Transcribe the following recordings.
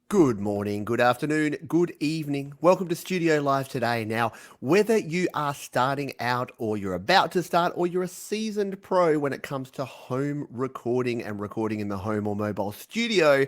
Good morning, good afternoon, good evening. Welcome to Studio Live today. Now, whether you are starting out or you're about to start or you're a seasoned pro when it comes to home recording and recording in the home or mobile studio,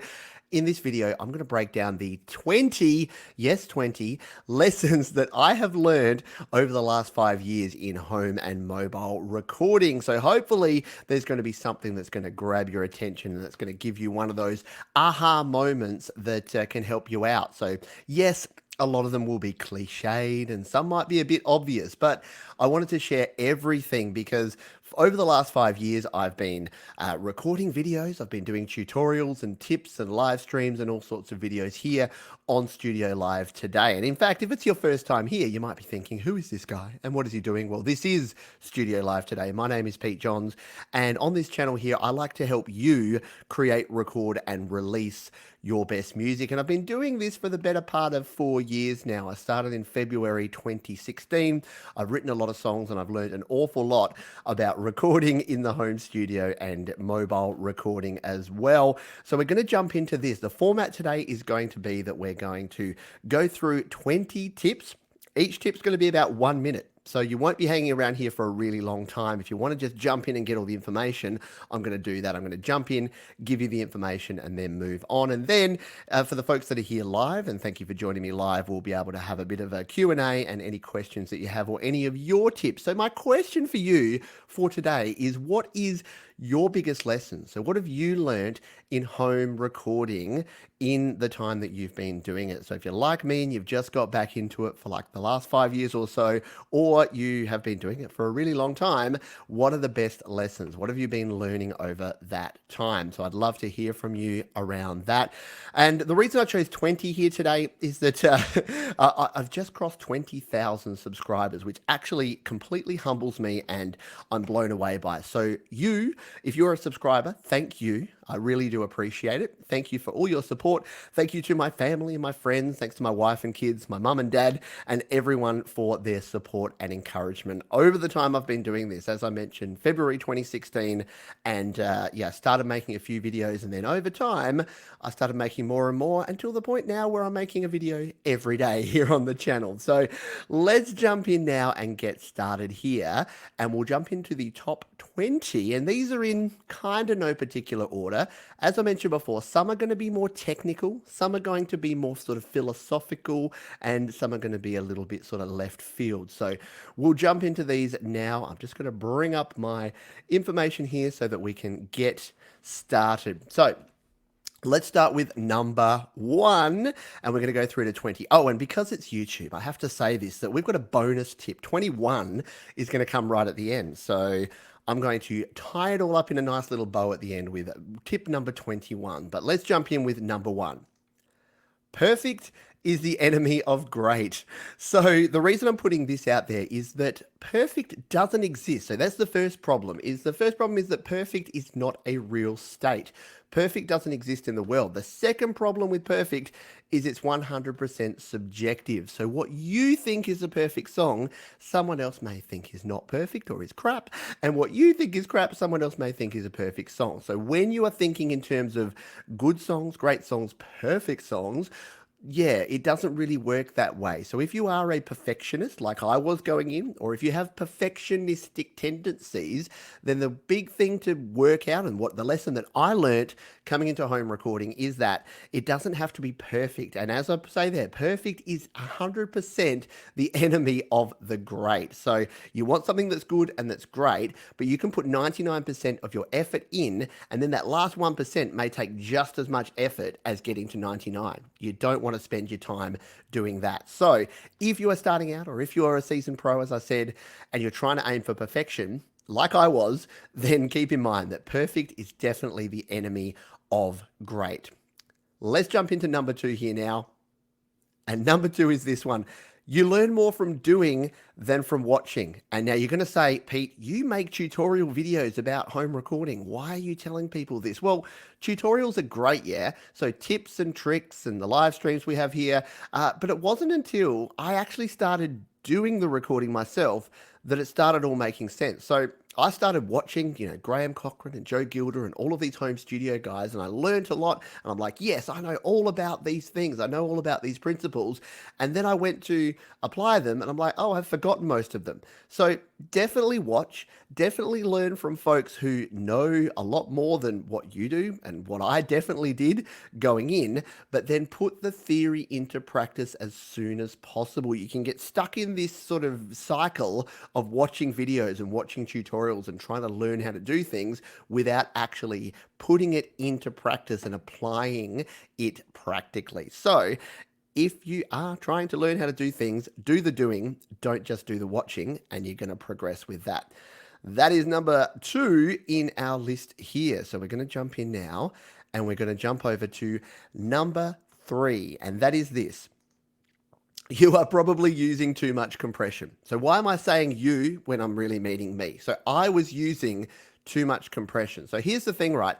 in this video, I'm going to break down the 20, yes, 20 lessons that I have learned over the last 5 years in home and mobile recording. So hopefully there's going to be something that's going to grab your attention and that's going to give you one of those aha moments that can help you out. So yes, a lot of them will be cliched and some might be a bit obvious, but I wanted to share everything because over the last 5 years, I've been recording videos, I've been doing tutorials and tips and live streams and all sorts of videos here on Studio Live today. And in fact, if it's your first time here, you might be thinking, who is this guy and what is he doing? Well, this is Studio Live today. My name is Pete Johns, and on this channel here, I like to help you create, record, and release your best music. And I've been doing this for the better part of 4 years now. I started in February 2016. I've written a lot of songs and I've learned an awful lot about recording in the home studio and mobile recording as well. So we're going to jump into this. The format today is going to be that we're going to go through 20 tips. Each tip's going to be about 1 minute. So you won't be hanging around here for a really long time. If you want to just jump in and get all the information, I'm going to do that. I'm going to jump in, give you the information, and then move on. And then for the folks that are here live, and thank you for joining me live, we'll be able to have a bit of a Q&A and any questions that you have or any of your tips. So my question for you for today is, what is your biggest lesson? So what have you learned in home recording in the time that you've been doing it? So if you're like me and you've just got back into it for like the last 5 years or so, or you have been doing it for a really long time, what are the best lessons? What have you been learning over that time? So I'd love to hear from you around that. And the reason I chose 20 here today is that I've just crossed 20,000 subscribers, which actually completely humbles me and I'm blown away by it. So if you're a subscriber, thank you. I really do appreciate it. Thank you for all your support. Thank you to my family and my friends. Thanks to my wife and kids, my mum and dad, and everyone for their support and encouragement over the time I've been doing this. As I mentioned, February 2016, and started making a few videos, and then over time, I started making more and more until the point now where I'm making a video every day here on the channel. So let's jump in now and get started here, and we'll jump into the top 20, and these are in kind of no particular order. As I mentioned before, some are going to be more technical, some are going to be more sort of philosophical, and some are going to be a little bit sort of left field. So we'll jump into these now. I'm just going to bring up my information here so that we can get started. So let's start with number 1, and we're going to go through to 20. Oh, and because it's YouTube, I have to say this, that we've got a bonus tip. 21 is going to come right at the end. So I'm going to tie it all up in a nice little bow at the end with tip number 21. But let's jump in with number 1. Perfect is the enemy of great. So the reason I'm putting this out there is that perfect doesn't exist. So that's the first problem. Is that perfect is not a real state. Perfect doesn't exist in the world. The second problem with perfect is it's 100% subjective. So what you think is a perfect song, someone else may think is not perfect or is crap. And what you think is crap, someone else may think is a perfect song. So when you are thinking in terms of good songs, great songs, perfect songs, yeah, it doesn't really work that way. So if you are a perfectionist, like I was going in, or if you have perfectionistic tendencies, then the big thing to work out, and what the lesson that I learnt coming into home recording, is that it doesn't have to be perfect. And as I say there, perfect is 100% the enemy of the great. So you want something that's good and that's great, but you can put 99% of your effort in, and then that last 1% may take just as much effort as getting to 99. You don't want to spend your time doing that. So if you are starting out, or if you are a seasoned pro, as I said, and you're trying to aim for perfection, like I was, then keep in mind that perfect is definitely the enemy of great. Let's jump into number 2 here now. And number 2 is this one. You learn more from doing than from watching. And now you're going to say, Pete, you make tutorial videos about home recording. Why are you telling people this? Well, tutorials are great, yeah? So tips and tricks and the live streams we have here. But it wasn't until I actually started doing the recording myself that it started all making sense. So I started watching, Graham Cochran and Joe Gilder and all of these home studio guys, and I learned a lot. And I'm like, yes, I know all about these things. I know all about these principles. And then I went to apply them, and I'm like, oh, I've forgotten most of them. So definitely watch, definitely learn from folks who know a lot more than what you do and what I definitely did going in, but then put the theory into practice as soon as possible. You can get stuck in this sort of cycle of watching videos and watching tutorials and trying to learn how to do things without actually putting it into practice and applying it practically. So if you are trying to learn how to do things, do the doing, don't just do the watching, and you're going to progress with that. That is number 2 in our list here. So we're going to jump in now, and we're going to jump over to number 3, and that is this. You are probably using too much compression. So why am I saying you when I'm really meaning me? So I was using too much compression. So here's the thing, right?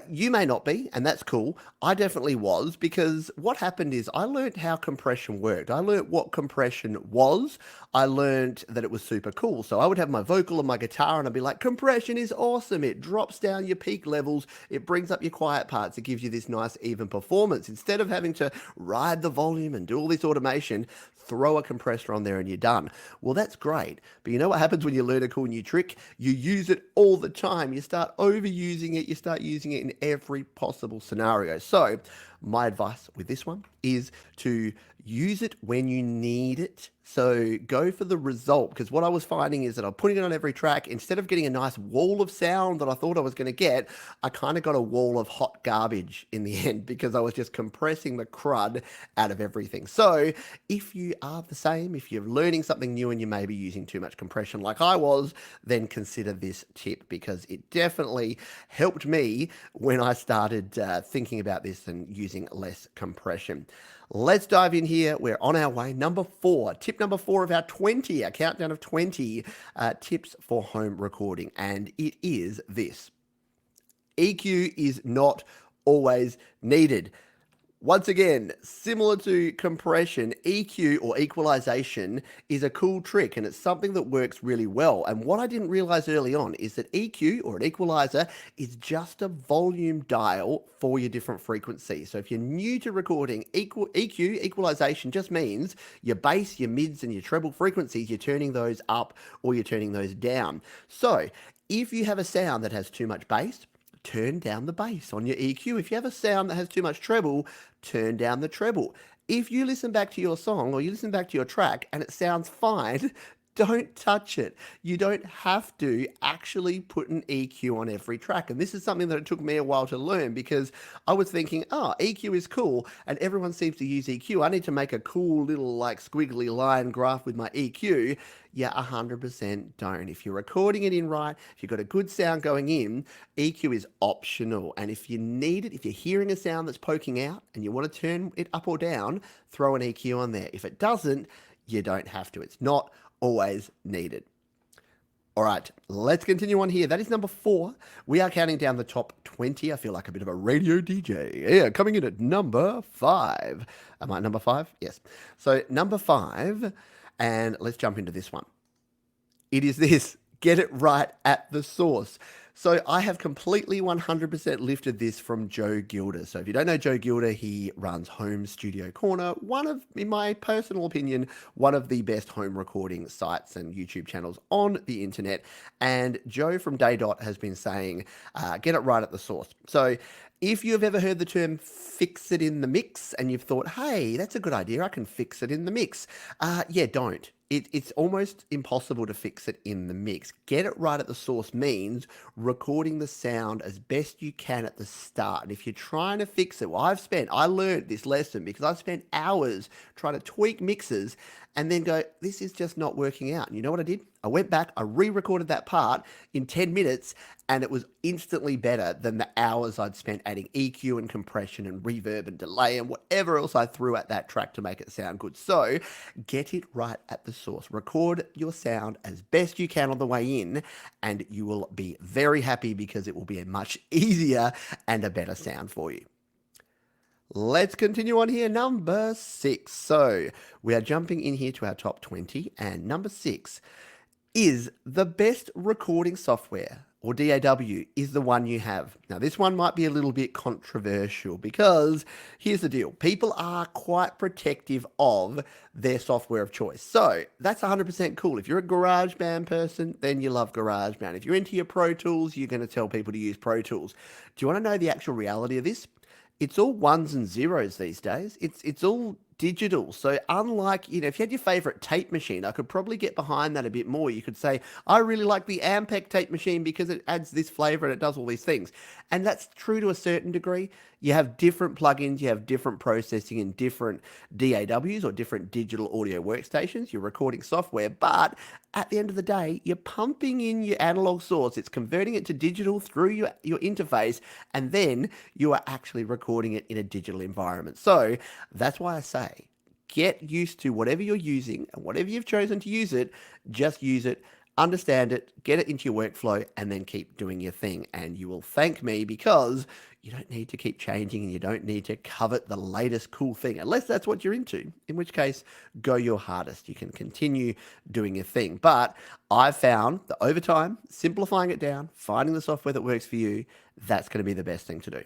You may not be, and that's cool. I definitely was, because what happened is I learned how compression worked. I learned what compression was. I learned that it was super cool. So I would have my vocal and my guitar, and I'd be like, compression is awesome. It drops down your peak levels. It brings up your quiet parts. It gives you this nice even performance. Instead of having to ride the volume and do all this automation, throw a compressor on there and you're done. Well, that's great. But you know what happens when you learn a cool new trick? You use it all the time. You start overusing it. You start using it in every possible scenario. So my advice with this one is to use it when you need it. So go for the result, because what I was finding is that I'm putting it on every track. Instead of getting a nice wall of sound that I thought I was going to get, I kind of got a wall of hot garbage in the end, because I was just compressing the crud out of everything. So if you are the same, if you're learning something new and you may be using too much compression like I was, then consider this tip, because it definitely helped me when I started thinking about this and using less compression. Let's dive in here. We're on our way. Number 4, tip number 4 of our 20, our countdown of 20 tips for home recording. And it is this: EQ is not always needed. Once again, similar to compression, EQ or equalization is a cool trick, and it's something that works really well. And what I didn't realize early on is that EQ or an equalizer is just a volume dial for your different frequencies. So if you're new to recording, EQ, equalization, just means your bass, your mids, and your treble frequencies, you're turning those up or you're turning those down. So if you have a sound that has too much bass, turn down the bass on your EQ. If you have a sound that has too much treble, turn down the treble. If you listen back to your song or you listen back to your track and it sounds fine, don't touch it. You don't have to actually put an EQ on every track. And this is something that it took me a while to learn, because I was thinking, oh, EQ is cool and everyone seems to use EQ. I need to make a cool little like squiggly line graph with my EQ. Yeah, 100% don't. If you're recording it in right, if you've got a good sound going in, EQ is optional. And if you need it, if you're hearing a sound that's poking out and you want to turn it up or down, throw an EQ on there. If it doesn't, you don't have to. It's not always needed. All right, let's continue on here. That is number 4. We are counting down the top 20. I feel like a bit of a radio DJ. Yeah, coming in at number 5. Am I number 5? Yes. So number 5, and let's jump into this one. It is this: get it right at the source. So I have completely 100% lifted this from Joe Gilder. So if you don't know Joe Gilder, he runs Home Studio Corner, one of, in my personal opinion, one of the best home recording sites and YouTube channels on the internet. And Joe from Day Dot has been saying, get it right at the source. So if you've ever heard the term fix it in the mix and you've thought, hey, that's a good idea, I can fix it in the mix. Yeah, don't. It's almost impossible to fix it in the mix. Get it right at the source means recording the sound as best you can at the start. And if you're trying to fix it, well, I learned this lesson because I've spent hours trying to tweak mixes and then go, this is just not working out. And you know what I did? I went back, I re-recorded that part in 10 minutes, and it was instantly better than the hours I'd spent adding EQ and compression and reverb and delay and whatever else I threw at that track to make it sound good. So get it right at the source. Record your sound as best you can on the way in, and you will be very happy because it will be a much easier and a better sound for you. Let's continue on here. Number 6. So we are jumping in here to our top 20, and number 6 Is the best recording software or DAW is the one you have. Now, this one might be a little bit controversial because here's the deal. People are quite protective of their software of choice. So that's 100% cool. If you're a GarageBand person, then you love GarageBand. If you're into your Pro Tools, you're going to tell people to use Pro Tools. Do you want to know the actual reality of this? It's all ones and zeros these days. It's all digital. So unlike, if you had your favorite tape machine, I could probably get behind that a bit more. You could say, I really like the Ampeg tape machine because it adds this flavor and it does all these things. And that's true to a certain degree. You have different plugins, you have different processing and different DAWs or different digital audio workstations, your recording software, but at the end of the day, you're pumping in your analog source, it's converting it to digital through your interface, and then you are actually recording it in a digital environment. So that's why I say, get used to whatever you're using and whatever you've chosen to use it, just use it, understand it, get it into your workflow, and then keep doing your thing. And you will thank me because you don't need to keep changing and you don't need to covet the latest cool thing, unless that's what you're into, in which case, go your hardest. You can continue doing your thing. But I've found that over time, simplifying it down, finding the software that works for you, that's going to be the best thing to do.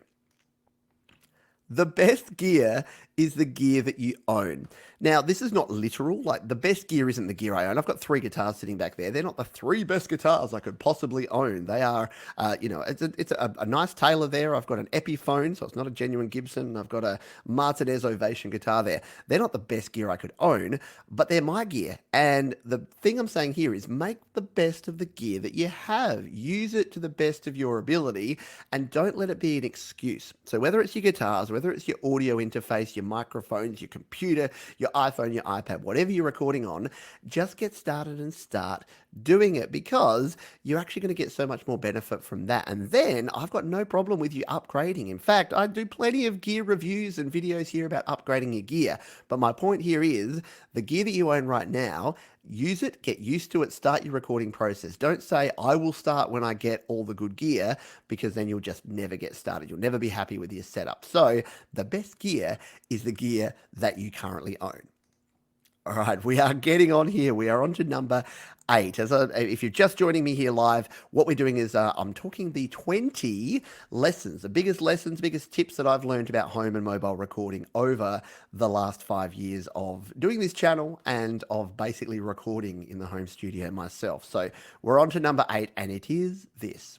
The best gear is the gear that you own. Now, this is not literal. Like, the best gear isn't the gear I own. I've got 3 guitars sitting back there. They're not the 3 best guitars I could possibly own. They are, it's a nice Taylor there. I've got an Epiphone, so it's not a genuine Gibson. I've got a Martinez Ovation guitar there. They're not the best gear I could own, but they're my gear. And the thing I'm saying here is make the best of the gear that you have. Use it to the best of your ability and don't let it be an excuse. So whether it's your guitars, whether it's your audio interface, your microphones, your computer, your iPhone, your iPad, whatever you're recording on, just get started and start doing it because you're actually going to get so much more benefit from that. And then I've got no problem with you upgrading. In fact, I do plenty of gear reviews and videos here about upgrading your gear. But my point here is the gear that you own right now, use it, get used to it, start your recording process. Don't say, I will start when I get all the good gear, because then you'll just never get started. You'll never be happy with your setup. So the best gear is the gear that you currently own. All right, we are getting on here. We are on to number 8. If you're just joining me here live, what we're doing is I'm talking the 20 lessons, the biggest lessons, biggest tips that I've learned about home and mobile recording over the last 5 years of doing this channel and of basically recording in the home studio myself. So we're on to number 8, and it is this.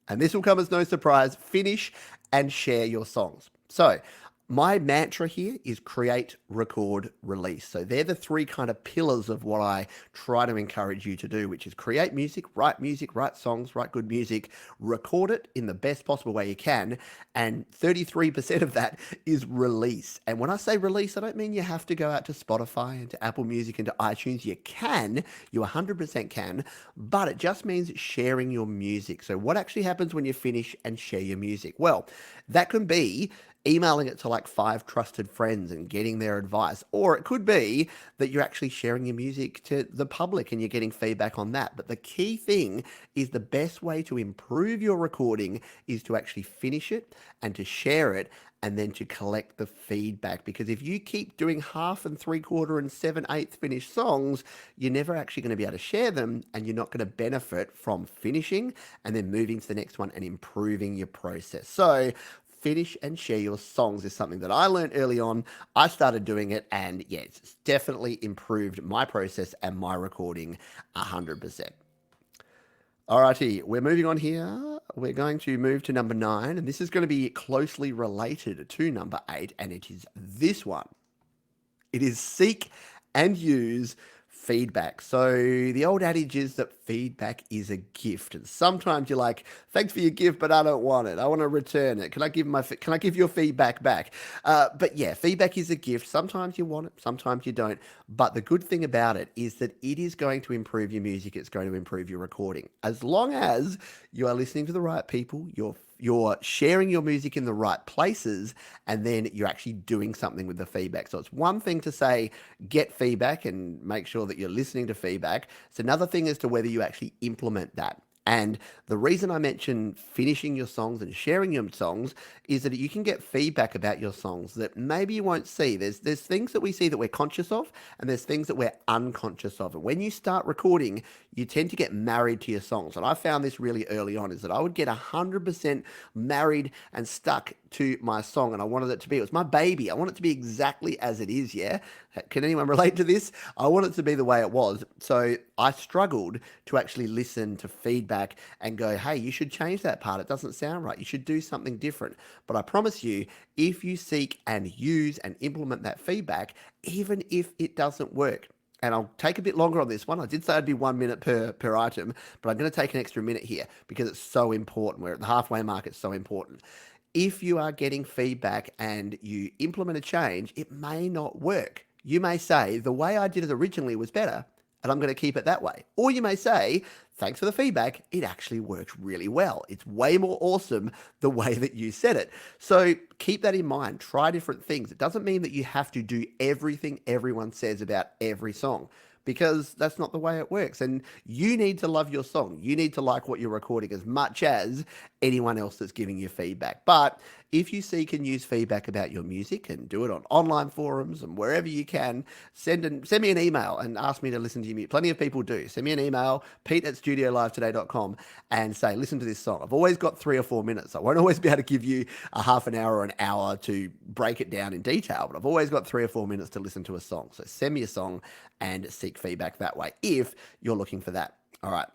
And this will come as no surprise: finish and share your songs. So my mantra here is create, record, release. So they're the 3 kind of pillars of what I try to encourage you to do, which is create music, write songs, write good music, record it in the best possible way you can. And 33% of that is release. And when I say release, I don't mean you have to go out to Spotify and to Apple Music and to iTunes. You can, you 100% can, but it just means sharing your music. So what actually happens when you finish and share your music? Well, that can be emailing it to like 5 trusted friends and getting their advice. Or it could be that you're actually sharing your music to the public and you're getting feedback on that. But the key thing is the best way to improve your recording is to actually finish it and to share it and then to collect the feedback. Because if you keep doing half and 3/4 and 7/8 finished songs, you're never actually going to be able to share them, and you're not going to benefit from finishing and then moving to the next one and improving your process. So finish and share your songs is something that I learned early on. I started doing it, and yeah, it's definitely improved my process and my recording 100%. Alrighty, we're moving on here. We're going to move to number 9, and this is going to be closely related to number 8, and it is this one. It is seek and use feedback. So the old adage is that feedback is a gift, and sometimes you're like, thanks for your gift, but I don't want it. I want to return it. Can I give your feedback back? But yeah, feedback is a gift. Sometimes you want it, sometimes you don't. But the good thing about it is that it is going to improve your music. It's going to improve your recording, as long as you are listening to the right people, you're sharing your music in the right places, and then you're actually doing something with the feedback. So it's one thing to say, get feedback and make sure that you're listening to feedback. It's another thing as to whether you actually implement that And the reason I mention finishing your songs and sharing your songs is that you can get feedback about your songs that maybe you won't see. There's things that we see that we're conscious of, and there's things that we're unconscious of. And when you start recording, you tend to get married to your songs. And I found this really early on, is that I would get 100% married and stuck to my song, and I wanted it to be, it was my baby. I want it to be exactly as it is, yeah? Can anyone relate to this? I want it to be the way it was. So I struggled to actually listen to feedback and go, hey, you should change that part. It doesn't sound right. You should do something different. But I promise you, if you seek and use and implement that feedback, even if it doesn't work, and I'll take a bit longer on this one. I did say I'd be 1 minute per item, but I'm going to take an extra minute here because it's so important. We're at the halfway mark. It's so important. If you are getting feedback and you implement a change, it may not work. You may say, the way I did it originally was better, and I'm going to keep it that way. Or you may say, thanks for the feedback, it actually works really well. It's way more awesome the way that you said it. So keep that in mind. Try different things. It doesn't mean that you have to do everything everyone says about every song, because that's not the way it works. And you need to love your song. You need to like what you're recording as much as anyone else that's giving you feedback. But if you seek and use feedback about your music, and do it on online forums and wherever you can, send me an email and ask me to listen to your music. Plenty of people do. Send me an email, pete@studiolivetoday.com, and say, listen to this song. I've always got 3 or 4 minutes. I won't always be able to give you a half an hour or an hour to break it down in detail, but I've always got 3 or 4 minutes to listen to a song. So send me a song and seek feedback that way if you're looking for that. All right.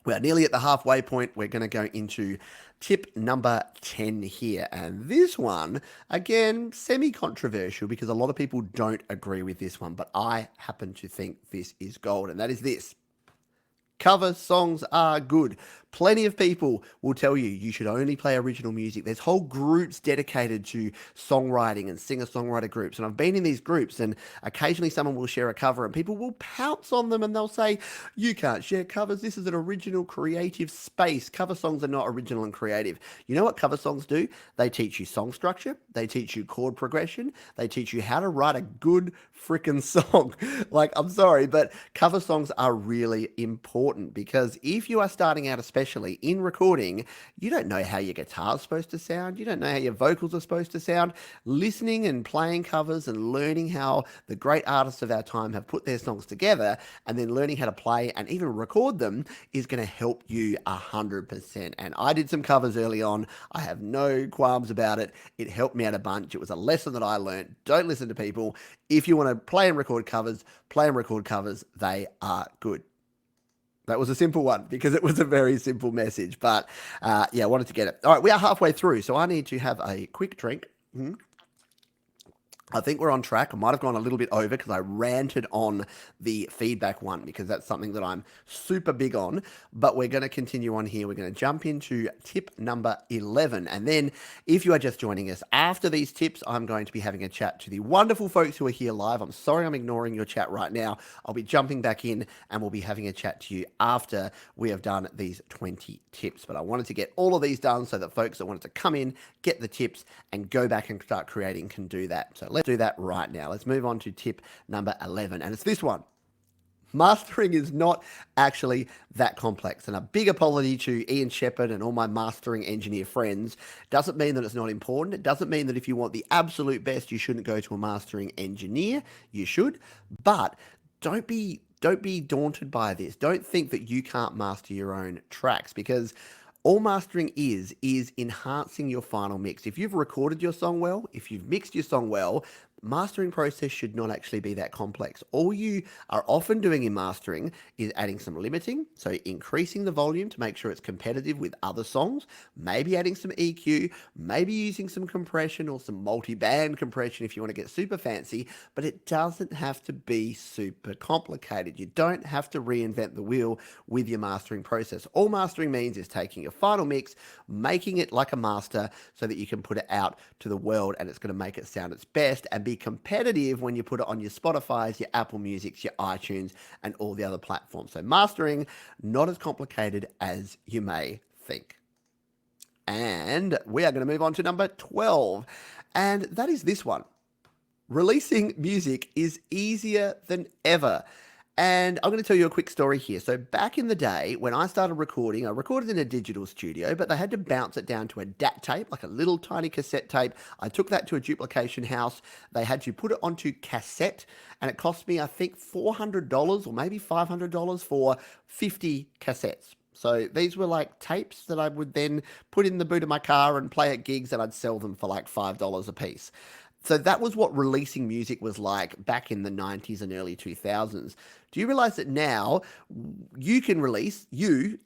We're nearly at the halfway point. We're going to go into tip number 10 here. And this one, again, semi-controversial because a lot of people don't agree with this one, but I happen to think this is gold. And that is this: cover songs are good. Plenty of people will tell you you should only play original music. There's whole groups dedicated to songwriting and singer-songwriter groups. And I've been in these groups, and occasionally someone will share a cover and people will pounce on them and they'll say, you can't share covers. This is an original creative space. Cover songs are not original and creative. You know what cover songs do? They teach you song structure. They teach you chord progression. They teach you how to write a good freaking song. Like, I'm sorry, but cover songs are really important, because if you are starting out, especially in recording, you don't know how your guitar's supposed to sound. You don't know how your vocals are supposed to sound. Listening and playing covers and learning how the great artists of our time have put their songs together, and then learning how to play and even record them, is going to help you 100%. And I did some covers early on. I have no qualms about it. It helped me out a bunch. It was a lesson that I learned. Don't listen to people. If you want to play and record covers, play and record covers. They are good. That was a simple one because it was a very simple message. But yeah, I wanted to get it. All right, we are halfway through, so I need to have a quick drink. I think we're on track. I might have gone a little bit over because I ranted on the feedback one, because that's something that I'm super big on. But we're going to continue on here. We're going to jump into tip number 11. And then if you are just joining us, after these tips, I'm going to be having a chat to the wonderful folks who are here live. I'm sorry I'm ignoring your chat right now. I'll be jumping back in and we'll be having a chat to you after we have done these 20 tips. But I wanted to get all of these done so that folks that wanted to come in, get the tips, and go back and start creating can do that. So let's do that right now. Let's move on to tip number 11, and it's this one. Mastering is not actually that complex. And a big apology to Ian Shepherd and all my mastering engineer friends. Doesn't mean that it's not important. It doesn't mean that if you want the absolute best, you shouldn't go to a mastering engineer. You should, but don't be daunted by this. Don't think that you can't master your own tracks, because all mastering is enhancing your final mix. If you've recorded your song well, if you've mixed your song well, mastering process should not actually be that complex. All you are often doing in mastering is adding some limiting, so increasing the volume to make sure it's competitive with other songs, maybe adding some EQ, maybe using some compression or some multi-band compression if you want to get super fancy, but it doesn't have to be super complicated. You don't have to reinvent the wheel with your mastering process. All mastering means is taking your final mix, making it like a master so that you can put it out to the world and it's going to make it sound its best and be competitive when you put it on your Spotify's, your Apple Music's, your iTunes, and all the other platforms. So mastering, not as complicated as you may think. And we are going to move on to number 12, and that is this one. Releasing music is easier than ever. And I'm going to tell you a quick story here. So, back in the day when I started recording, I recorded in a digital studio, but they had to bounce it down to a DAT tape, like a little tiny cassette tape. I took that to a duplication house. They had to put it onto cassette, and it cost me, I think, $400 or maybe $500 for 50 cassettes. So these were like tapes that I would then put in the boot of my car and play at gigs, and I'd sell them for like $5 a piece. So that was what releasing music was like back in the 90s and early 2000s. Do you realize that now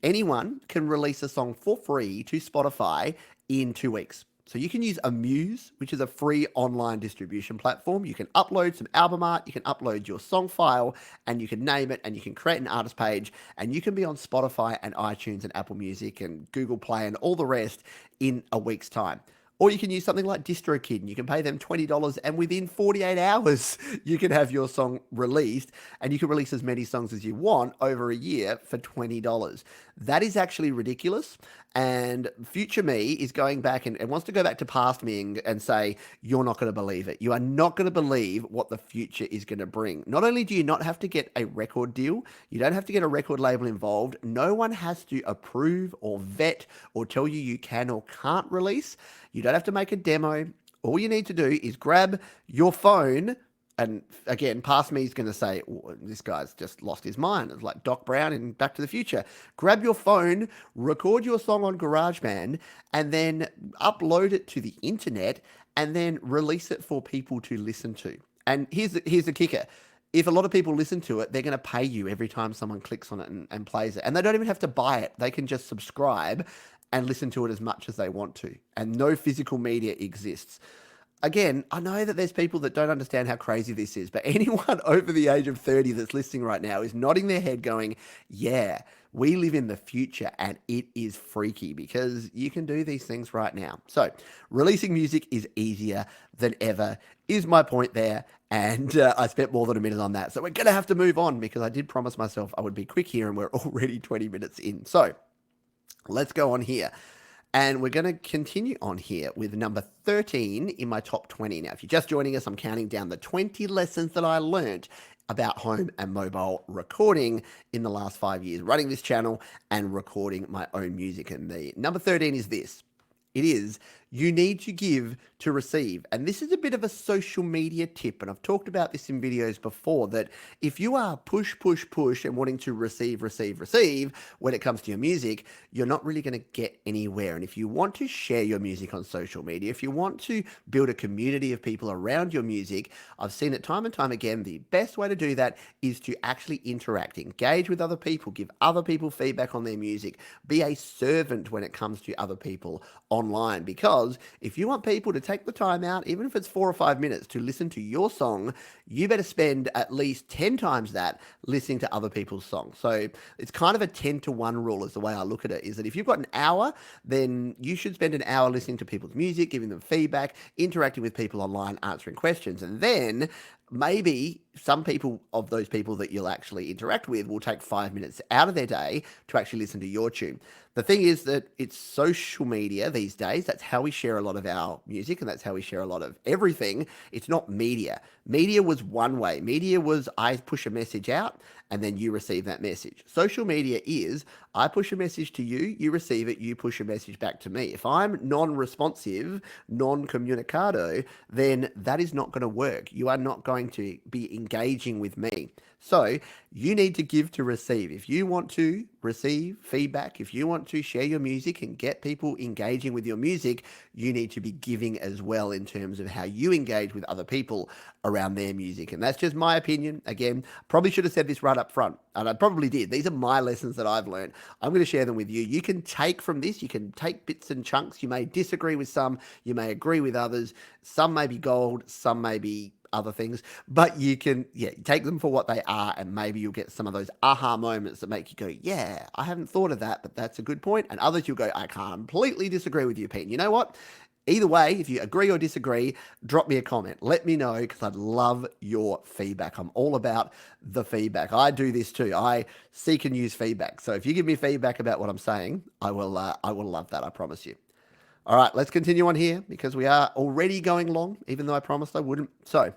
anyone can release a song for free to Spotify in 2 weeks? So you can use Amuse, which is a free online distribution platform. You can upload some album art, you can upload your song file, and you can name it, and you can create an artist page, and you can be on Spotify and iTunes and Apple Music and Google Play and all the rest in a week's time. Or you can use something like DistroKid and you can pay them $20 and within 48 hours you can have your song released, and you can release as many songs as you want over a year for $20. That is actually ridiculous. And future me is going back and wants to go back to past me and say, you're not going to believe it. You are not going to believe what the future is going to bring. Not only do you not have to get a record deal, you don't have to get a record label involved. No one has to approve or vet or tell you can or can't release. You don't have to make a demo. All you need to do is grab your phone. And again, past me is going to say, oh, this guy's just lost his mind. It's like Doc Brown in Back to the Future. Grab your phone, record your song on GarageBand, and then upload it to the internet, and then release it for people to listen to. And here's the kicker. If a lot of people listen to it, they're going to pay you every time someone clicks on it and plays it. And they don't even have to buy it. They can just subscribe and listen to it as much as they want to. And no physical media exists. Again, I know that there's people that don't understand how crazy this is, but anyone over the age of 30 that's listening right now is nodding their head going, yeah, we live in the future and it is freaky because you can do these things right now. So releasing music is easier than ever is my point there. And I spent more than a minute on that. So we're going to have to move on because I did promise myself I would be quick here and we're already 20 minutes in. So let's go on here. And we're going to continue on here with number 13 in my top 20. Now, if you're just joining us, I'm counting down the 20 lessons that I learned about home and mobile recording in the last 5 years, running this channel and recording my own music. And the number 13 is this. It is, you need to give to receive. And this is a bit of a social media tip. And I've talked about this in videos before, that if you are push and wanting to receive when it comes to your music, you're not really going to get anywhere. And if you want to share your music on social media, if you want to build a community of people around your music, I've seen it time and time again, the best way to do that is to actually interact, engage with other people, give other people feedback on their music, be a servant when it comes to other people online. Because if you want people to take the time out, even if it's 4 or 5 minutes, to listen to your song, you better spend at least 10 times that listening to other people's songs. So it's kind of a 10-to-1 rule is the way I look at it, is that if you've got an hour, then you should spend an hour listening to people's music, giving them feedback, interacting with people online, answering questions. And then maybe some people of those people that you'll actually interact with will take 5 minutes out of their day to actually listen to your tune. The thing is that it's social media these days. That's how we share a lot of our music, and that's how we share a lot of everything. It's not media. Media was one way. Media was I push a message out and then you receive that message. Social media is I push a message to you, you receive it, you push a message back to me. If I'm non-responsive, non-communicado, then that is not going to work. You are not going to be engaging with me. So you need to give to receive. If you want to receive feedback, if you want to share your music and get people engaging with your music, you need to be giving as well in terms of how you engage with other people around their music. And that's just my opinion. Again, probably should have said this right up front, and I probably did. These are my lessons that I've learned. I'm going to share them with you. You can take from this, you can take bits and chunks. You may disagree with some, you may agree with others. Some may be gold, some may be other things, but you can take them for what they are, and maybe you'll get some of those aha moments that make you go, yeah, I haven't thought of that, but that's a good point. And others you'll go, I completely disagree with you, Pete. You know what? Either way, if you agree or disagree, drop me a comment. Let me know, because I'd love your feedback. I'm all about the feedback. I do this too. I seek and use feedback. So if you give me feedback about what I'm saying, I will love that. I promise you. All right, let's continue on here because we are already going long, even though I promised I wouldn't. So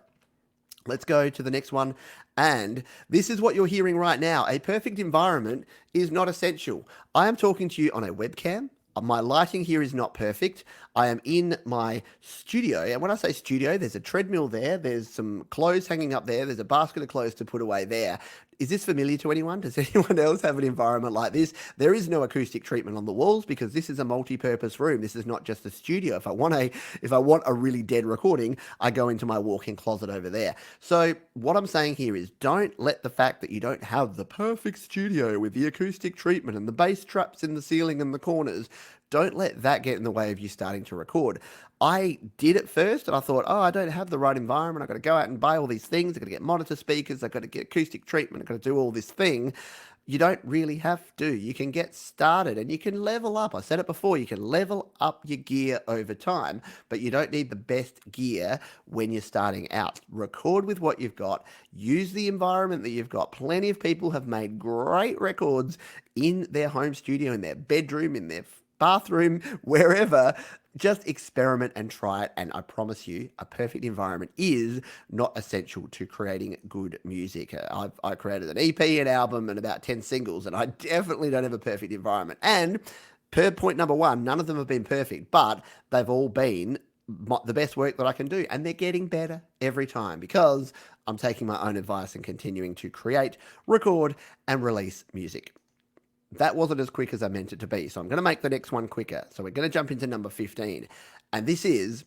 Let's go to the next one. And this is what you're hearing right now. A perfect environment is not essential. I am talking to you on a webcam. My lighting here is not perfect. I am in my studio. And when I say studio, there's a treadmill there. There's some clothes hanging up there. There's a basket of clothes to put away there. Is this familiar to anyone? Does anyone else have an environment like this? There is no acoustic treatment on the walls because this is a multi-purpose room. This is not just a studio. If I want a really dead recording, I go into my walk-in closet over there. So what I'm saying here is don't let the fact that you don't have the perfect studio with the acoustic treatment and the bass traps in the ceiling and the corners, don't let that get in the way of you starting to record. I did it first and I thought, oh, I don't have the right environment. I've got to go out and buy all these things. I've got to get monitor speakers. I've got to get acoustic treatment. I've got to do all this thing. You don't really have to. You can get started and you can level up. I said it before, you can level up your gear over time, but you don't need the best gear when you're starting out. Record with what you've got. Use the environment that you've got. Plenty of people have made great records in their home studio, in their bedroom, in their bathroom, wherever. Just experiment and try it. And I promise you, a perfect environment is not essential to creating good music. I created an EP, an album, and about 10 singles, and I definitely don't have a perfect environment. And per point number one, none of them have been perfect, but they've all been the best work that I can do. And they're getting better every time because I'm taking my own advice and continuing to create, record, and release music. That wasn't as quick as I meant it to be. So I'm going to make the next one quicker. So we're going to jump into number 15. And this is,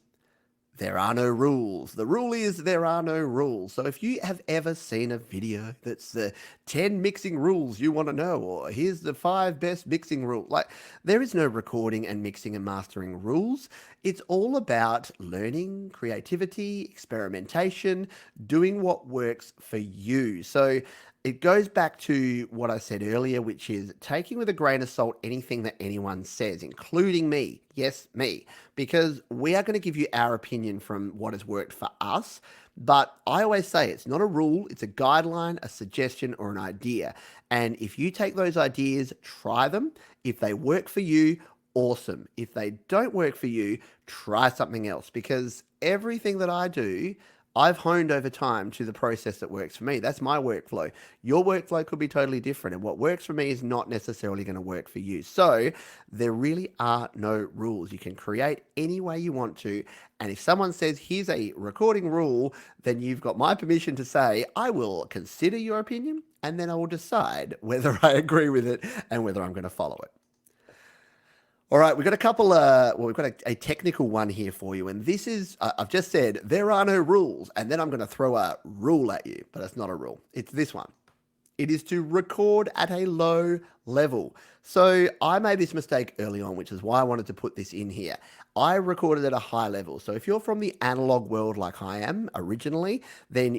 there are no rules. The rule is there are no rules. So if you have ever seen a video that's the 10 mixing rules you want to know, or here's the 5 best mixing rules, like there is no recording and mixing and mastering rules. It's all about learning, creativity, experimentation, doing what works for you. So it goes back to what I said earlier, which is taking with a grain of salt anything that anyone says, including me. Yes, me. Because we are going to give you our opinion from what has worked for us. But I always say it's not a rule, it's a guideline, a suggestion, or an idea. And if you take those ideas, try them. If they work for you, awesome. If they don't work for you, try something else. Because everything that I do, I've honed over time to the process that works for me. That's my workflow. Your workflow could be totally different, and what works for me is not necessarily going to work for you. So there really are no rules. You can create any way you want to, and if someone says, here's a recording rule, then you've got my permission to say, I will consider your opinion, and then I will decide whether I agree with it and whether I'm going to follow it. All right, we've got a couple, we've got a technical one here for you. And this is, I've just said, there are no rules. And then I'm going to throw a rule at you, but it's not a rule. It's this one. It is to record at a low level. So I made this mistake early on, which is why I wanted to put this in here. I recorded at a high level. So if you're from the analog world like I am originally, then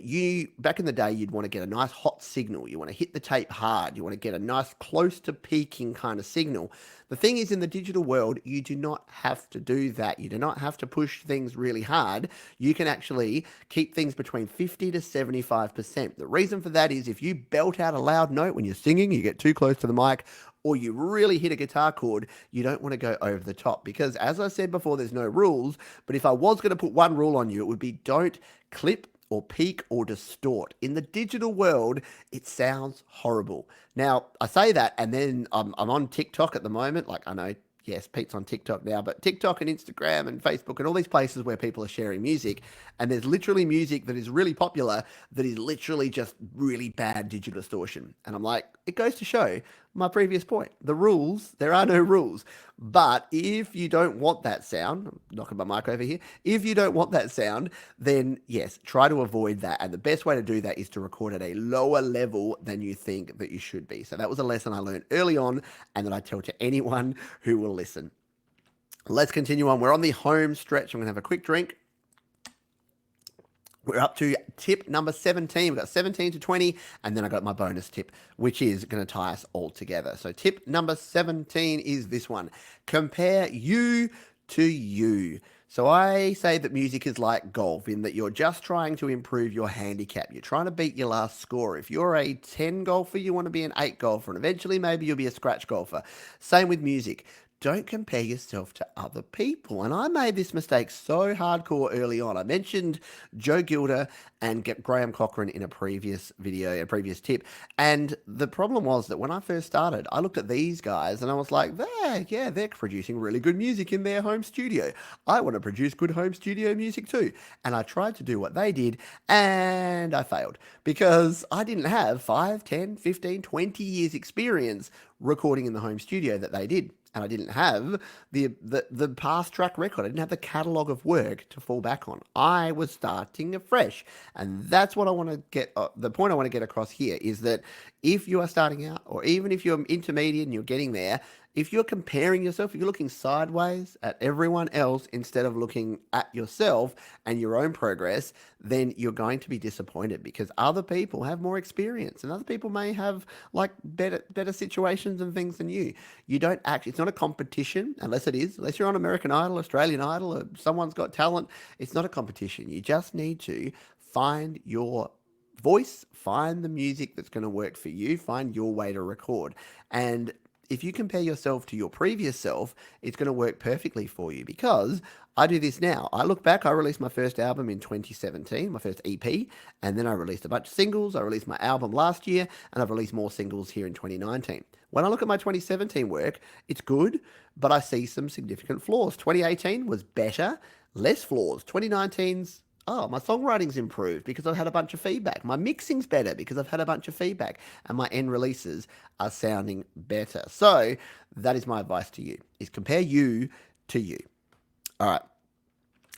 back in the day, you'd want to get a nice hot signal. You want to hit the tape hard. You want to get a nice close to peaking kind of signal. The thing is, in the digital world, you do not have to do that. You do not have to push things really hard. You can actually keep things between 50 to 75%. The reason for that is if you belt out a loud note when you're singing, you get too close to the mic, or you really hit a guitar chord, you don't want to go over the top. Because as I said before, there's no rules. But if I was going to put one rule on you, it would be don't clip or peak or distort. In the digital world, it sounds horrible. Now, I say that, and then I'm on TikTok at the moment. Like, I know, yes, Pete's on TikTok now, but TikTok and Instagram and Facebook and all these places where people are sharing music, and there's literally music that is really popular that is literally just really bad digital distortion. And I'm like, it goes to show my previous point. The rules, there are no rules. But if you don't want that sound, I'm knocking my mic over here. If you don't want that sound, then yes, try to avoid that. And the best way to do that is to record at a lower level than you think that you should be. So that was a lesson I learned early on and that I tell to anyone who will listen. Let's continue on. We're on the home stretch. I'm going to have a quick drink. We're up to tip number 17. We've got 17 to 20, and then I got my bonus tip, which is going to tie us all together. So tip number 17 is this one. Compare you to you. So I say that music is like golf in that you're just trying to improve your handicap. You're trying to beat your last score. If you're a 10 golfer, you want to be an 8 golfer, and eventually maybe you'll be a scratch golfer. Same with music. don't compare yourself to other people. And I made this mistake so hardcore early on. I mentioned Joe Gilder and Graham Cochran in a previous video, a previous tip. And the problem was that when I first started, I looked at these guys and I was like, they're producing really good music in their home studio. I want to produce good home studio music too. And I tried to do what they did and I failed because I didn't have 5, 10, 15, 20 years experience recording in the home studio that they did. And I didn't have the past track record. I didn't have the catalog of work to fall back on. I was starting afresh. And that's what I want to get. The point I want to get across here is that if you are starting out, or even if you're intermediate and you're getting there, if you're comparing yourself, if you're looking sideways at everyone else instead of looking at yourself and your own progress, then you're going to be disappointed because other people have more experience and other people may have like better situations and things than you. You don't actually, it's not a competition unless it is, unless you're on American Idol, Australian Idol, or someone's got talent. It's not a competition. You just need to find your voice, find the music that's going to work for you, find your way to record. And if you compare yourself to your previous self, it's going to work perfectly for you because I do this now. I look back, I released my first album in 2017, my first EP, and then I released a bunch of singles. I released my album last year, and I've released more singles here in 2019. When I look at my 2017 work, it's good, but I see some significant flaws. 2018 was better, less flaws. 2019's my songwriting's improved because I've had a bunch of feedback. My mixing's better because I've had a bunch of feedback. And my end releases are sounding better. So that is my advice to you, is compare you to you. All right.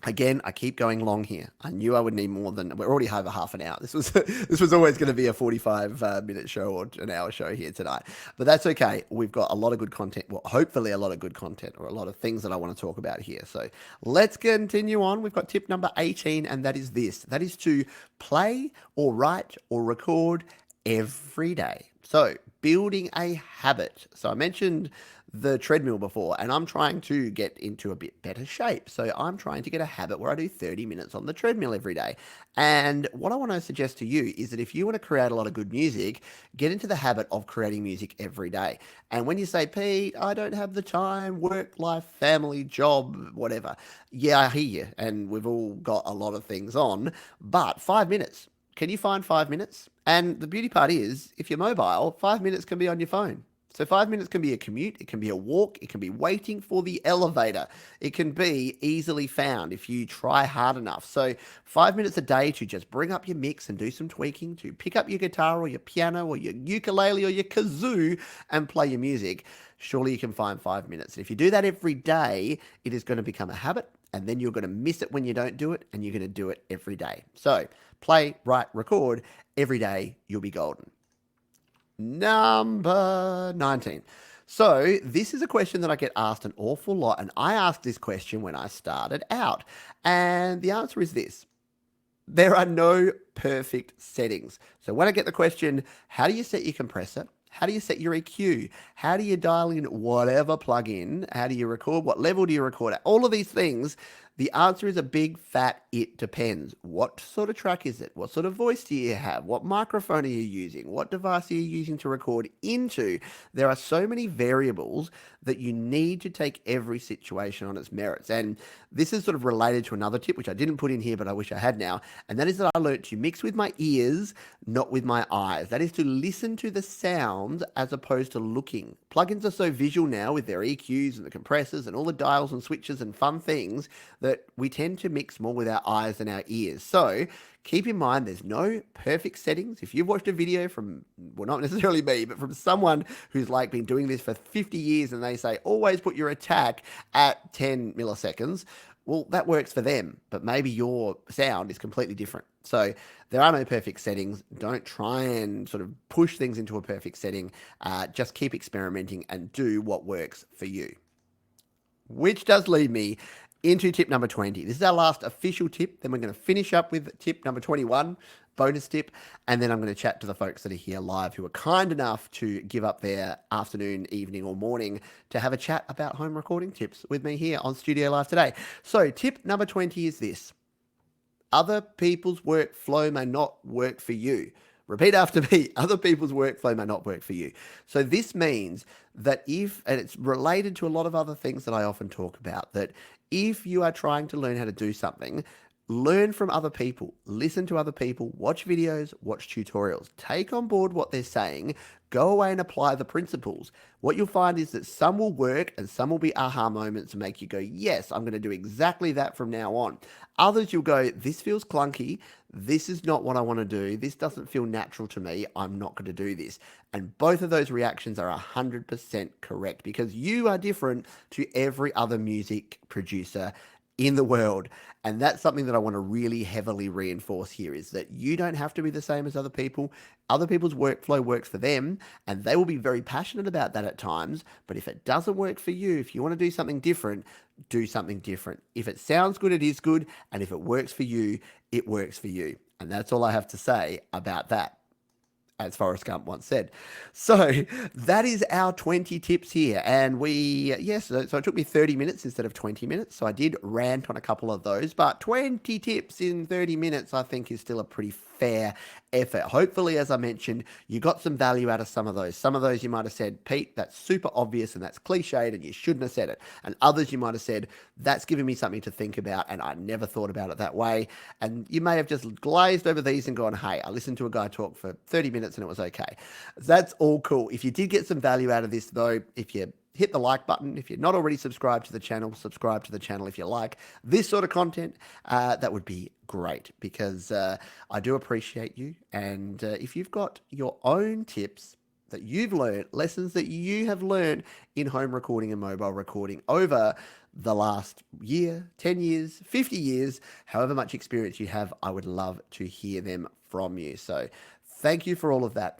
Again, I keep going long here. I knew I would need more than, we're already over half an hour. This was always going to be a 45-minute show or an hour show here tonight. But that's okay. We've got a lot of good content. Well, hopefully a lot of good content or a lot of things that I want to talk about here. So let's continue on. We've got tip number 18, and that is this. That is to play or write or record every day. So building a habit. So I mentioned the treadmill before, and I'm trying to get into a bit better shape. So I'm trying to get a habit where I do 30 minutes on the treadmill every day. And what I want to suggest to you is that if you want to create a lot of good music, get into the habit of creating music every day. And when you say, Pete, I don't have the time, work, life, family, job, whatever. Yeah, I hear you. And we've all got a lot of things on, but 5 minutes. Can you find 5 minutes? And the beauty part is, if you're mobile, 5 minutes can be on your phone. So 5 minutes can be a commute, it can be a walk, it can be waiting for the elevator. It can be easily found if you try hard enough. So 5 minutes a day to just bring up your mix and do some tweaking, to pick up your guitar or your piano or your ukulele or your kazoo and play your music. Surely you can find 5 minutes. And if you do that every day, it is going to become a habit, and then you're going to miss it when you don't do it, and you're going to do it every day. So play, write, record every day, you'll be golden. Number 19. So this is a question that I get asked an awful lot, and I asked this question when I started out, and the answer is this. There are no perfect settings. So when I get the question, how do you set your compressor? How do you set your EQ? How do you dial in whatever plugin? How do you record? What level do you record at? All of these things, the answer is a big fat it depends. What sort of track is it? What sort of voice do you have? What microphone are you using? What device are you using to record into? There are so many variables that you need to take every situation on its merits. And this is sort of related to another tip, which I didn't put in here, but I wish I had now. And that is that I learned to mix with my ears, not with my eyes. That is to listen to the sounds as opposed to looking. Plugins are so visual now with their EQs and the compressors and all the dials and switches and fun things that we tend to mix more with our eyes than our ears. So keep in mind, there's no perfect settings. If you've watched a video from, well, not necessarily me, but from someone who's like been doing this for 50 years and they say, always put your attack at 10 milliseconds, well, that works for them, but maybe your sound is completely different. So there are no perfect settings. Don't try and sort of push things into a perfect setting. Just keep experimenting and do what works for you. Which does lead me into tip number 20. This is our last official tip. Then we're going to finish up with tip number 21, bonus tip. And then I'm going to chat to the folks that are here live who are kind enough to give up their afternoon, evening, or morning to have a chat about home recording tips with me here on Studio Live today. So tip number 20 is this. Other people's workflow may not work for you. Repeat after me. Other people's workflow may not work for you. So this means that and it's related to a lot of other things that I often talk about, that if you are trying to learn how to do something, learn from other people, listen to other people, watch videos, watch tutorials, take on board what they're saying, go away and apply the principles. What you'll find is that some will work and some will be aha moments to make you go, yes, I'm going to do exactly that from now on. Others you'll go, this feels clunky. This is not what I want to do. This doesn't feel natural to me. I'm not going to do this. And both of those reactions are 100% correct because you are different to every other music producer in the world. And that's something that I want to really heavily reinforce here is that you don't have to be the same as other people. Other people's workflow works for them, and they will be very passionate about that at times. But if it doesn't work for you, if you want to do something different, do something different. If it sounds good, it is good. And if it works for you, it works for you. And that's all I have to say about that, as Forrest Gump once said. So that is our 20 tips here. And so it took me 30 minutes instead of 20 minutes. So I did rant on a couple of those, but 20 tips in 30 minutes, I think is still a pretty fair effort. Hopefully, as I mentioned, you got some value out of some of those. Some of those you might have said, Pete, that's super obvious and that's cliched and you shouldn't have said it. And others you might have said, that's giving me something to think about and I never thought about it that way. And you may have just glazed over these and gone, hey, I listened to a guy talk for 30 minutes and it was okay. That's all cool. If you did get some value out of this though, if you hit the like button. If you're not already subscribed to the channel, subscribe to the channel if you like this sort of content. That would be great because I do appreciate you. And if you've got your own tips that you've learned, lessons that you have learned in home recording and mobile recording over the last year, 10 years, 50 years, however much experience you have, I would love to hear them from you. So thank you for all of that.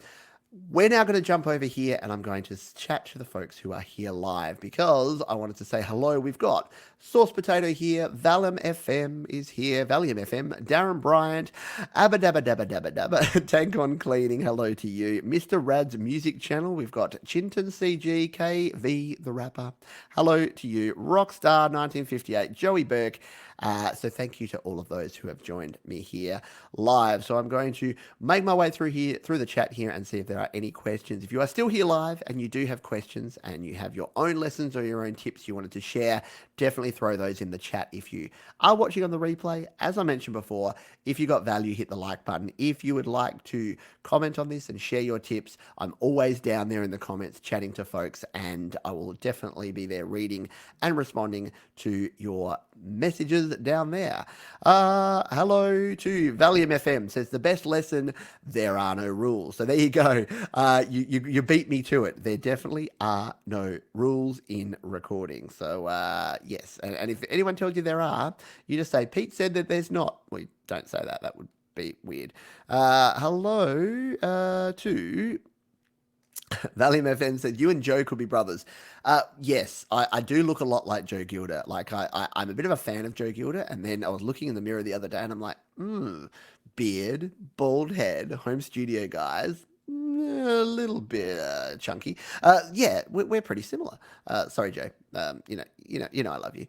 We're now going to jump over here and I'm going to chat to the folks who are here live because I wanted to say hello. We've got Sauce Potato here, Valium FM is here, Valium FM, Darren Bryant, Abba Dabba Dabba Dabba Dabba, Tank on Cleaning, hello to you, Mr. Rad's Music Channel, we've got Chinton CG, KV the Rapper, hello to you, Rockstar 1958, Joey Burke. So thank you to all of those who have joined me here live. So I'm going to make my way through the chat here and see if there are any questions. If you are still here live and you do have questions and you have your own lessons or your own tips you wanted to share, definitely throw those in the chat. If you are watching on the replay, as I mentioned before, if you got value, hit the like button. If you would like to comment on this and share your tips, I'm always down there in the comments chatting to folks and I will definitely be there reading and responding to your messages down there. Hello to Valium FM says the best lesson, there are no rules. So there you go. You beat me to it. There definitely are no rules in recording. So yes, and if anyone tells you there are, you just say Pete said that there's not. We don't say that. That would be weird. Hello to Valium FM said, you and Joe could be brothers. Yes, I do look a lot like Joe Gilder. Like, I'm a bit of a fan of Joe Gilder. And then I was looking in the mirror the other day and I'm like, beard, bald head, home studio guys. A little bit chunky. Yeah, we're pretty similar. Sorry, Joe. You know, I love you.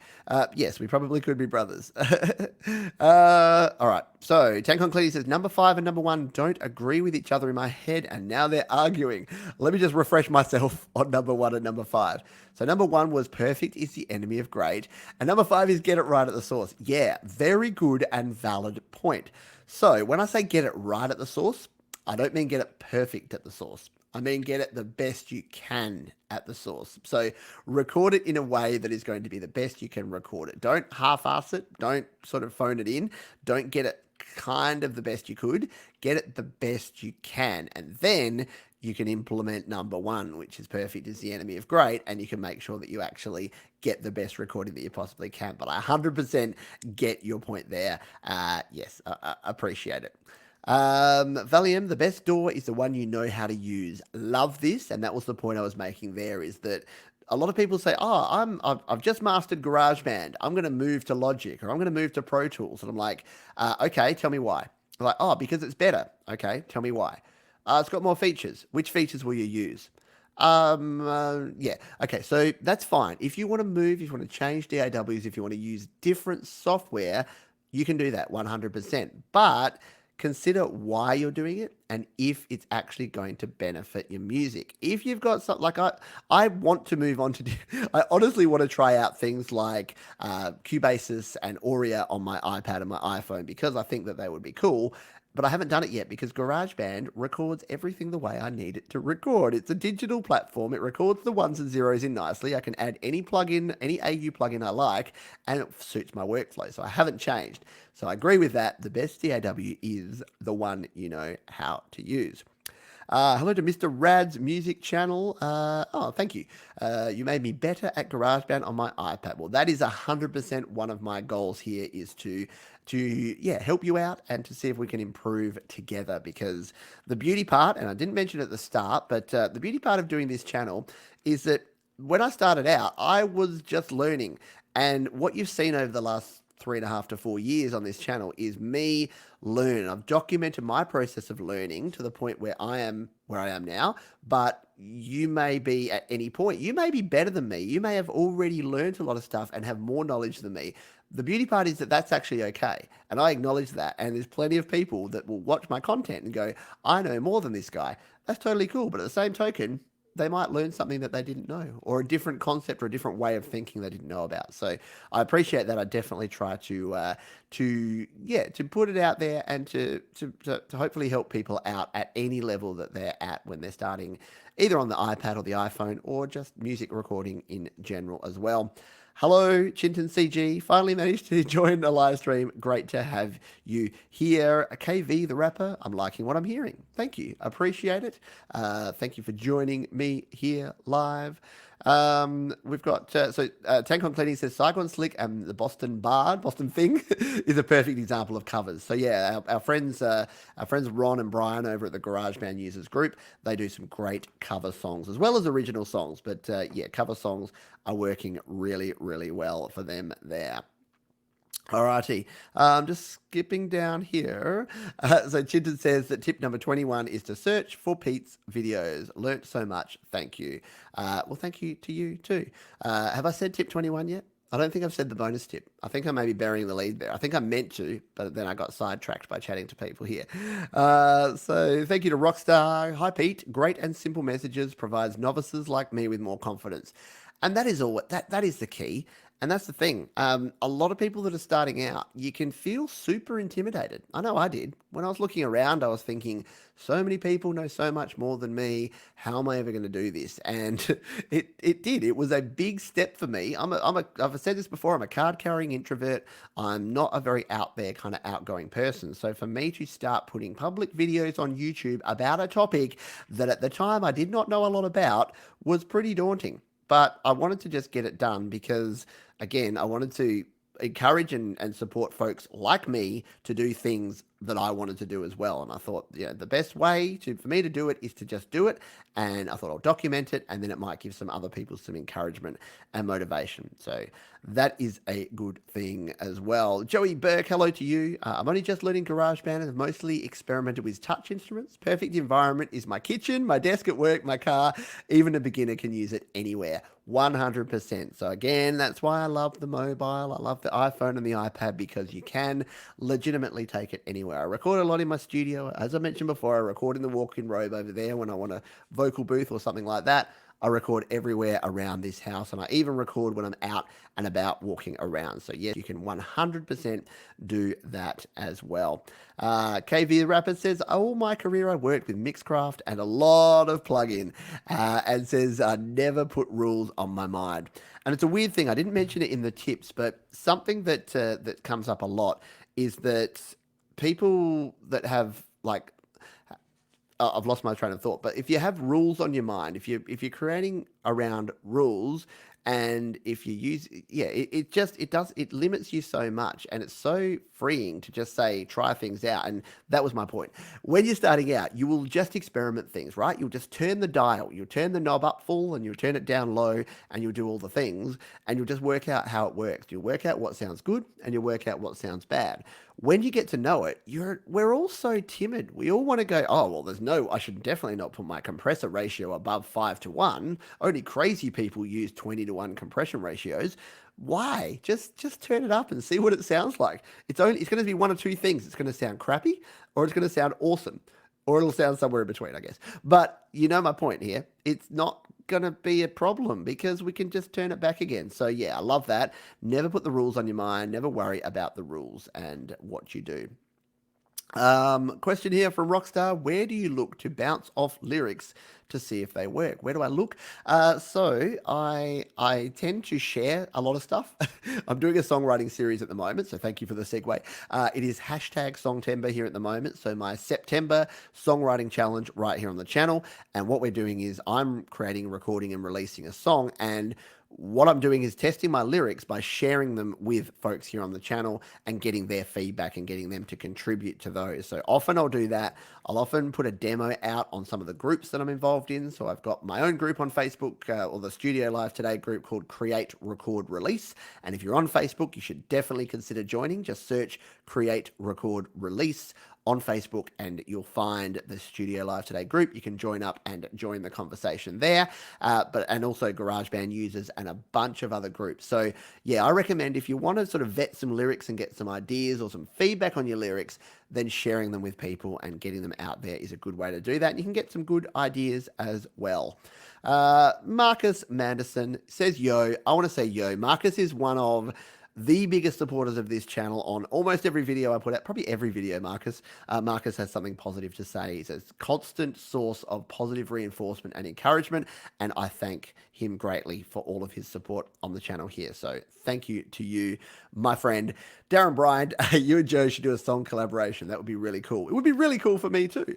Yes, we probably could be brothers. All right. So Tank on Cleedy says number 5 and number 1 don't agree with each other in my head, and now they're arguing. Let me just refresh myself on number 1 and number 5. So number 1 was perfect is the enemy of great, and number 5 is get it right at the source. Yeah, very good and valid point. So when I say get it right at the source, I don't mean get it perfect at the source. I mean get it the best you can at the source. So record it in a way that is going to be the best you can record it. Don't half-ass it. Don't sort of phone it in. Don't get it kind of the best you could. Get it the best you can. And then you can implement number 1, which is perfect is the enemy of great, and you can make sure that you actually get the best recording that you possibly can. But I 100% get your point there. Yes, I appreciate it. Valium, the best door is the one you know how to use. Love this, and that was the point I was making there, is that a lot of people say, I've just mastered GarageBand. I'm going to move to Logic, or I'm going to move to Pro Tools. And I'm like, okay, tell me why. I'm like, because it's better. Okay, tell me why. It's got more features. Which features will you use? Yeah. Okay, so that's fine. If you want to move, if you want to change DAWs, if you want to use different software, you can do that 100%. But consider why you're doing it and if it's actually going to benefit your music. If you've got something like I want to move on to, I honestly want to try out things like Cubasis and Aurea on my iPad and my iPhone because I think that they would be cool. But I haven't done it yet because GarageBand records everything the way I need it to record. It's a digital platform. It records the ones and zeros in nicely. I can add any plugin, any AU plugin I like, and it suits my workflow. So I haven't changed. So I agree with that. The best DAW is the one you know how to use. Hello to Mr. Rad's music channel. Oh, thank you. You made me better at GarageBand on my iPad. Well, that is 100% one of my goals here is to yeah help you out and to see if we can improve together. Because the beauty part, and I didn't mention it at the start, but the beauty part of doing this channel is that when I started out, I was just learning, and what you've seen over the last 3.5 to 4 years on this channel is me learn. I've documented my process of learning to the point where I am now, but you may be at any point. You may be better than me. You may have already learned a lot of stuff and have more knowledge than me. The beauty part is that that's actually okay. And I acknowledge that. And there's plenty of people that will watch my content and go, I know more than this guy. That's totally cool. But at the same token, they might learn something that they didn't know, or a different concept or a different way of thinking they didn't know about. So I appreciate that. I definitely try to put it out there and to hopefully help people out at any level that they're at when they're starting, either on the iPad or the iPhone, or just music recording in general as well. Hello, Chinton CG. Finally managed to join a live stream. Great to have you here. KV, the rapper, I'm liking what I'm hearing. Thank you. Appreciate it. Thank you for joining me here live. We've got, Tankon Cleaning says, Saigon Slick and the Boston Bard, Boston Thing, is a perfect example of covers. So yeah, our friends Ron and Brian over at the GarageBand Users Group, they do some great cover songs as well as original songs. But yeah, cover songs are working really, really well for them there. Alrighty, just skipping down here. So Chinton says that tip number 21 is to search for Pete's videos. Learnt so much. Thank you. Well, thank you to you too. Have I said tip 21 yet? I don't think I've said the bonus tip. I think I may be burying the lead there. I think I meant to, but then I got sidetracked by chatting to people here. So thank you to Rockstar. Hi, Pete. Great and simple messages provides novices like me with more confidence. And that is all. That is the key. And that's the thing. A lot of people that are starting out, you can feel super intimidated. I know I did. When I was looking around, I was thinking, so many people know so much more than me. How am I ever going to do this? And it did. It was a big step for me. I've said this before. I'm a card carrying introvert. I'm not a very out there kind of outgoing person. So for me to start putting public videos on YouTube about a topic that at the time I did not know a lot about was pretty daunting. But I wanted to just get it done because, again, I wanted to encourage and support folks like me to do things that I wanted to do as well. And I thought, yeah, the best way for me to do it is to just do it. And I thought I'll document it, and then it might give some other people some encouragement and motivation. So that is a good thing as well. Joey Burke, hello to you. I'm only just learning GarageBand and have mostly experimented with touch instruments. Perfect environment is my kitchen, my desk at work, my car. Even a beginner can use it anywhere. 100%. So again, that's why I love the mobile. I love the iPhone and the iPad because you can legitimately take it anywhere. I record a lot in my studio. As I mentioned before, I record in the walk-in robe over there when I want a vocal booth or something like that. I record everywhere around this house, and I even record when I'm out and about walking around. So yes, you can 100% do that as well. KV the Rapper says, all my career I worked with Mixcraft and a lot of plugin, and says, I never put rules on my mind. And it's a weird thing. I didn't mention it in the tips, but something that comes up a lot is that people that have like I've lost my train of thought. But if you have rules on your mind, if you're creating around rules, and if you use, yeah, it limits you so much, and it's so freeing to just say try things out. And that was my point. When you're starting out, you will just experiment things, right? You'll just turn the dial, you'll turn the knob up full, and you'll turn it down low, and you'll do all the things, and you'll just work out how it works. You'll work out what sounds good, and you'll work out what sounds bad. When you get to know it, we're all so timid. We all want to go, oh, well, I should definitely not put my compressor ratio above 5 to 1. Only crazy people use 20 to 1 compression ratios. Why? Just turn it up and see what it sounds like. It's going to be one of two things. It's going to sound crappy, or it's going to sound awesome, or it'll sound somewhere in between, I guess. But you know my point here. It's not going to be a problem because we can just turn it back again. So yeah, I love that. Never put the rules on your mind. Never worry about the rules and what you do. Question here from Rockstar: where do you look to bounce off lyrics to see if they work? Where do I look? So I tend to share a lot of stuff. I'm doing a songwriting series at the moment, so thank you for the segue. It is hashtag Songtember here at the moment. So my September songwriting challenge right here on the channel. And what we're doing is I'm creating, recording, and releasing a song, and what I'm doing is testing my lyrics by sharing them with folks here on the channel and getting their feedback and getting them to contribute to those. So often I'll do that. I'll often put a demo out on some of the groups that I'm involved in. So I've got my own group on Facebook, or the Studio Live Today group called Create, Record, Release. And if you're on Facebook, you should definitely consider joining. Just search Create, Record, Release on Facebook and you'll find the Studio Live Today group. You can join up and join the conversation there, and also GarageBand users and a bunch of other groups. So yeah, I recommend if you want to sort of vet some lyrics and get some ideas or some feedback on your lyrics, then sharing them with people and getting them out there is a good way to do that. And you can get some good ideas as well. Marcus Manderson says, yo, I want to say yo. Marcus is one of the biggest supporters of this channel on almost every video I put out, probably every video, Marcus. Marcus has something positive to say. He's a constant source of positive reinforcement and encouragement, and I thank him greatly for all of his support on the channel here. So thank you to you, my friend. Darren Bryant, you and Joe should do a song collaboration. That would be really cool. It would be really cool for me too,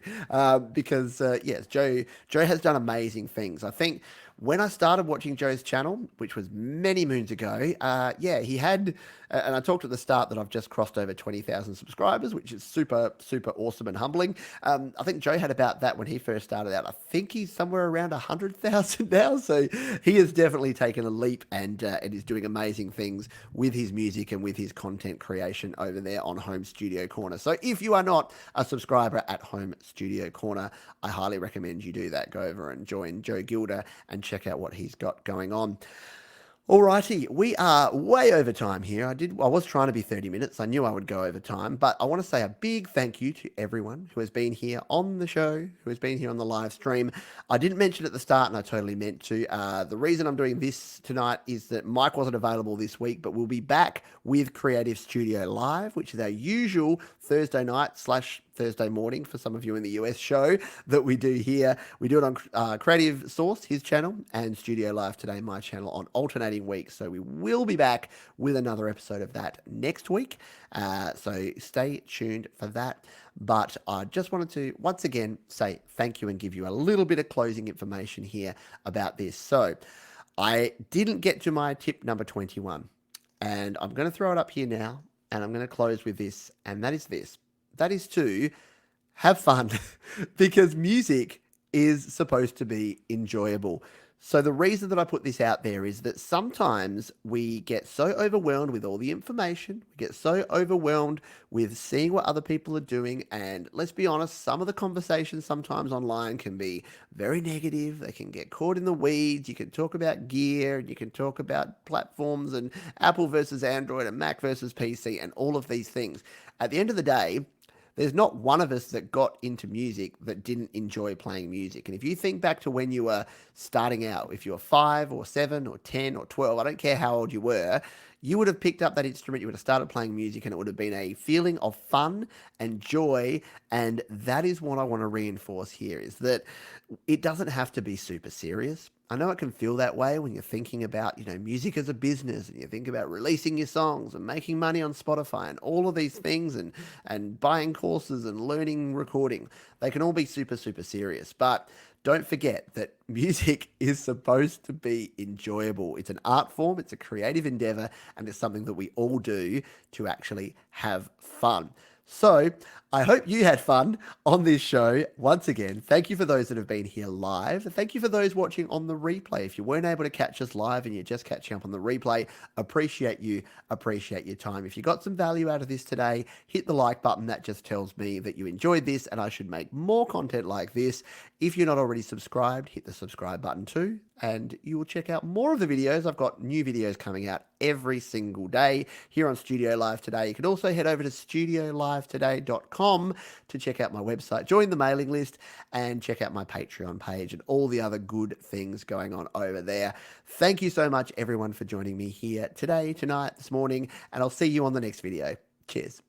because yes, Joe has done amazing things. I think when I started watching Joe's channel, which was many moons ago, yeah, he had, and I talked at the start that I've just crossed over 20,000 subscribers, which is super, super awesome and humbling. I think Joe had about that when he first started out. I think he's somewhere around 100,000 now. So he has definitely taken a leap and is doing amazing things with his music and with his content creation over there on Home Studio Corner. So if you are not a subscriber at Home Studio Corner, I highly recommend you do that. Go over and join Joe Gilder and check out what he's got going on. Alrighty, we are way over time here. I was trying to be 30 minutes. I knew I would go over time, but I want to say a big thank you to everyone who has been here on the show, who has been here on the live stream. I didn't mention at the start, and I totally meant to. The reason I'm doing this tonight is that Mike wasn't available this week, but we'll be back with Creative Studio Live, which is our usual Thursday night / Thursday morning for some of you in the US show that we do here. We do it on Creative Source, his channel, and Studio Live Today, my channel, on alternating weeks. So we will be back with another episode of that next week. So stay tuned for that. But I just wanted to once again say thank you and give you a little bit of closing information here about this. So I didn't get to my tip number 21, and I'm going to throw it up here now, and I'm going to close with this, and that is this. That is to have fun because music is supposed to be enjoyable. So the reason that I put this out there is that sometimes we get so overwhelmed with all the information, we get so overwhelmed with seeing what other people are doing, and let's be honest, some of the conversations sometimes online can be very negative. They can get caught in the weeds. You can talk about gear, and you can talk about platforms and Apple versus Android and Mac versus PC and all of these things. At the end of the day, there's not one of us that got into music that didn't enjoy playing music. And if you think back to when you were starting out, if you were 5 or 7 or 10 or 12, I don't care how old you were, you would have picked up that instrument, you would have started playing music, and it would have been a feeling of fun and joy. And that is what I want to reinforce here, is that it doesn't have to be super serious. I know it can feel that way when you're thinking about, music as a business, and you think about releasing your songs and making money on Spotify and all of these things, and buying courses and learning recording. They can all be super, super serious. But don't forget that music is supposed to be enjoyable. It's an art form, it's a creative endeavor, and it's something that we all do to actually have fun. So I hope you had fun on this show. Once again, thank you for those that have been here live. Thank you for those watching on the replay. If you weren't able to catch us live and you're just catching up on the replay, appreciate you, appreciate your time. If you got some value out of this today, hit the like button. That just tells me that you enjoyed this and I should make more content like this. If you're not already subscribed, hit the subscribe button too. and you will check out more of the videos. I've got new videos coming out every single day here on Studio Live Today. You can also head over to studiolivetoday.com to check out my website, join the mailing list, and check out my Patreon page and all the other good things going on over there. Thank you so much, everyone, for joining me here today, tonight, this morning, and I'll see you on the next video. Cheers.